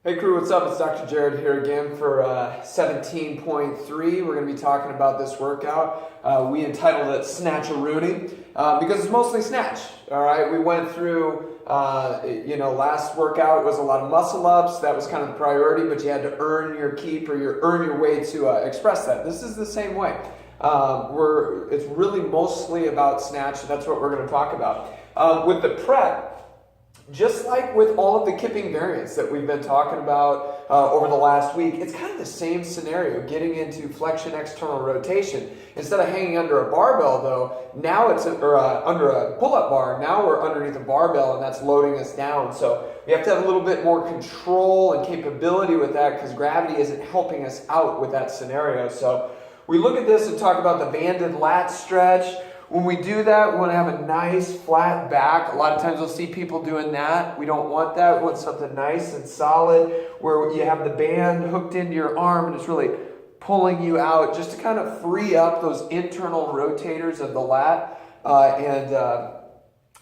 Hey crew, what's up? It's Dr. Jared here again for 17.3. We're going to be talking about this workout. We entitled it Snatch-a-Rooney because it's mostly snatch. All right, we went through, last workout it was a lot of muscle ups. That was kind of the priority, but you had to earn your keep or earn your way to express that. This is the same way. It's really mostly about snatch. That's what we're going to talk about. With the prep, just like with all of the kipping variants that we've been talking about over the last week, it's kind of the same scenario, getting into flexion external rotation. Instead of hanging under a barbell though, now it's under a pull-up bar, now we're underneath a barbell and that's loading us down. So we have to have a little bit more control and capability with that because gravity isn't helping us out with that scenario. So we look at this and talk about the banded lat stretch. When we do that, we want to have a nice flat back. A lot of times we'll see people doing that. We don't want that. We want something nice and solid where you have the band hooked into your arm and it's really pulling you out just to kind of free up those internal rotators of the lat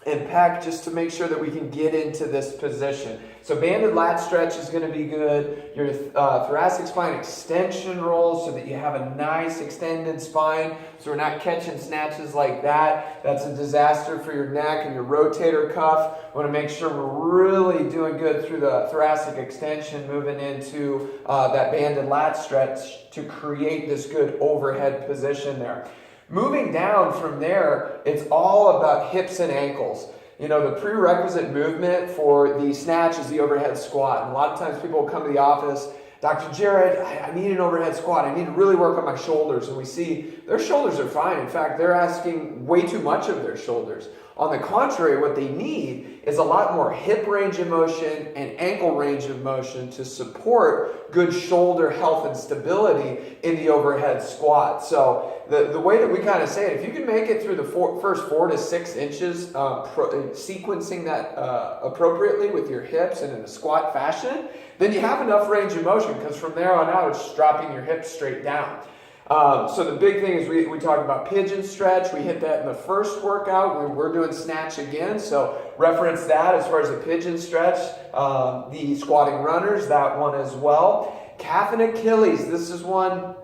and pec just to make sure that we can get into this position. So banded lat stretch is going to be good. Your thoracic spine extension roll so that you have a nice extended spine so we're not catching snatches like that. That's a disaster for your neck and your rotator cuff. We want to make sure we're really doing good through the thoracic extension, moving into that banded lat stretch to create this good overhead position there. Moving down from there, it's all about hips and ankles. You know, the prerequisite movement for the snatch is the overhead squat. And a lot of times people will come to the office, Dr. Jared, I need an overhead squat. I need to really work on my shoulders. And we see their shoulders are fine. In fact, they're asking way too much of their shoulders. On the contrary, what they need is a lot more hip range of motion and ankle range of motion to support good shoulder health and stability in the overhead squat. So the way that we kind of say it, if you can make it through the first 4 to 6 inches, sequencing that appropriately with your hips and in a squat fashion, then you have enough range of motion because from there on out, it's just dropping your hips straight down. So the big thing is we talk about pigeon stretch. We hit that in the first workout when we're doing snatch again. So reference that as far as the pigeon stretch, the squatting runners, that one as well. Calf and Achilles, this is one,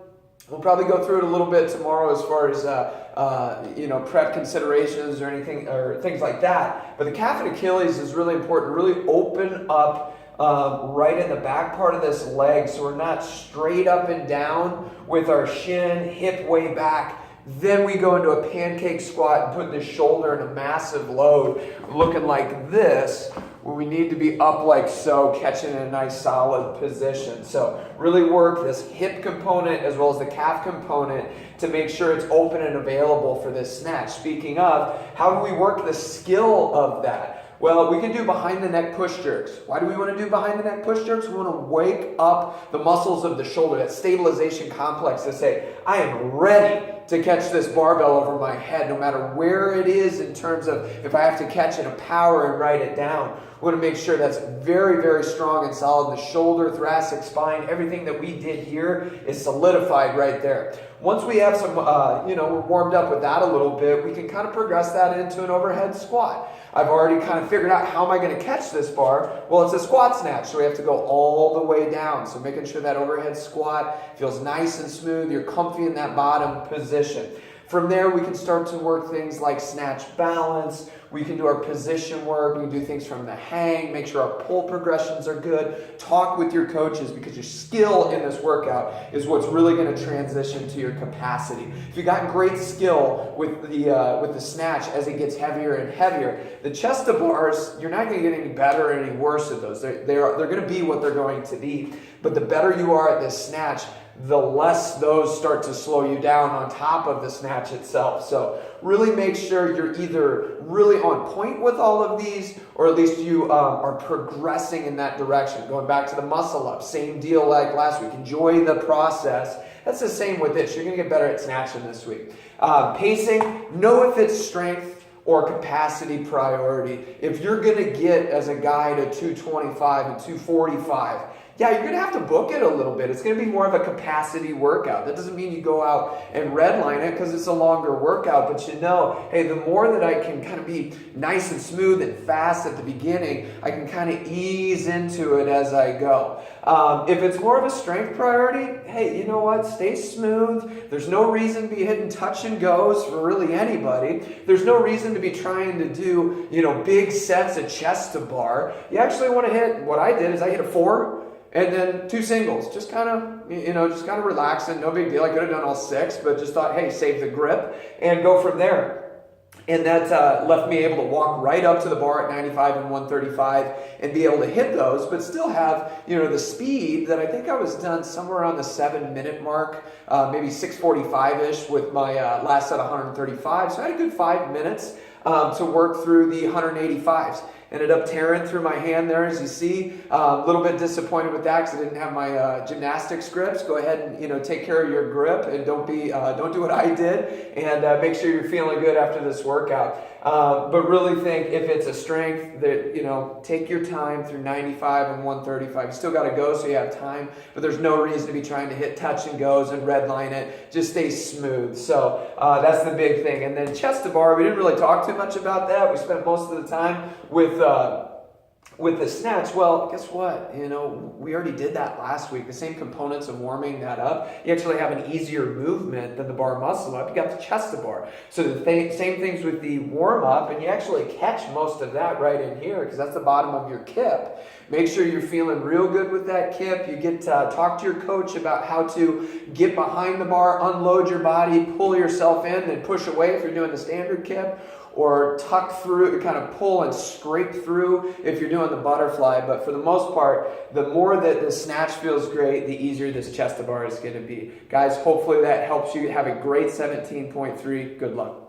we'll probably go through it a little bit tomorrow as far as prep considerations or anything or things like that. But the calf and Achilles is really important. Really open up right in the back part of this leg so we're not straight up and down with our shin, hip way back. Then we go into a pancake squat and put the shoulder in a massive load, looking like this, where we need to be up like so, catching in a nice solid position. So really work this hip component as well as the calf component to make sure it's open and available for this snatch. Speaking of, how do we work the skill of that? Well, we can do behind the neck push jerks. Why do we want to do behind the neck push jerks? We want to wake up the muscles of the shoulder, that stabilization complex to say, I am ready to catch this barbell over my head no matter where it is in terms of if I have to catch it in power and write it down. We want to make sure that's very, very strong and solid. The shoulder, thoracic spine, everything that we did here is solidified right there. Once we have some, we're warmed up with that a little bit, we can kind of progress that into an overhead squat. I've already kind of figured out how am I going to catch this bar? Well, it's a squat snatch, so we have to go all the way down. So making sure that overhead squat feels nice and smooth, you're comfy in that bottom position. From there, we can start to work things like snatch balance. We can do our position work. We can do things from the hang, make sure our pull progressions are good. Talk with your coaches because your skill in this workout is what's really going to transition to your capacity. If you got great skill with the snatch as it gets heavier and heavier, the chest to bars, you're not going to get any better or any worse at those. They're going to be what they're going to be. But the better you are at this snatch, the less those start to slow you down on top of the snatch itself. So really make sure you're either really on point with all of these or at least you are progressing in that direction. Going back to the muscle up, same deal like last week. Enjoy the process. That's the same with this. You're going to get better at snatching this week. Pacing, know if it's strength or capacity priority. If you're going to get as a guy to 225 and 245, yeah, you're going to have to book it a little bit. It's going to be more of a capacity workout. That doesn't mean you go out and redline it because it's a longer workout, but you know, hey, the more that I can kind of be nice and smooth and fast at the beginning, I can kind of ease into it as I go. If it's more of a strength priority, hey, you know what? Stay smooth. There's no reason to be hitting touch and goes for really anybody. There's no reason to be trying to do, big sets of chest to bar. You actually want to hit, what I did is I hit a 4 and then 2 singles. Just kind of, just kind of relaxing. No big deal. I could have done all 6, but just thought, hey, save the grip and go from there. And that left me able to walk right up to the bar at 95 and 135 and be able to hit those, but still have, the speed that I think I was done somewhere around the 7-minute mark, maybe 6:45-ish with my last set of 135. So I had a good 5 minutes to work through the 185s. Ended up tearing through my hand there, as you see. A little bit disappointed with that because I didn't have my gymnastics grips. Go ahead and take care of your grip and don't do what I did, and make sure you're feeling good after this workout. But really think if it's a strength that take your time through 95 and 135. You still got to go, so you have time, but there's no reason to be trying to hit touch and goes and redline it. Just stay smooth. So that's the big thing. And then chest to bar, we didn't really talk too much about that. We spent most of the time with the snatch. Well, guess what? We already did that last week. The same components of warming that up. You actually have an easier movement than the bar muscle up. You got the chest to bar. So the same things with the warm up, and you actually catch most of that right in here because that's the bottom of your kip. Make sure you're feeling real good with that kip. You get to talk to your coach about how to get behind the bar, unload your body, pull yourself in, then push away if you're doing the standard kip, or tuck through, kind of pull and scrape through if you're doing the butterfly. But for the most part, the more that the snatch feels great, the easier this chest to bar is going to be. Guys, hopefully that helps you have a great 17.3. Good luck.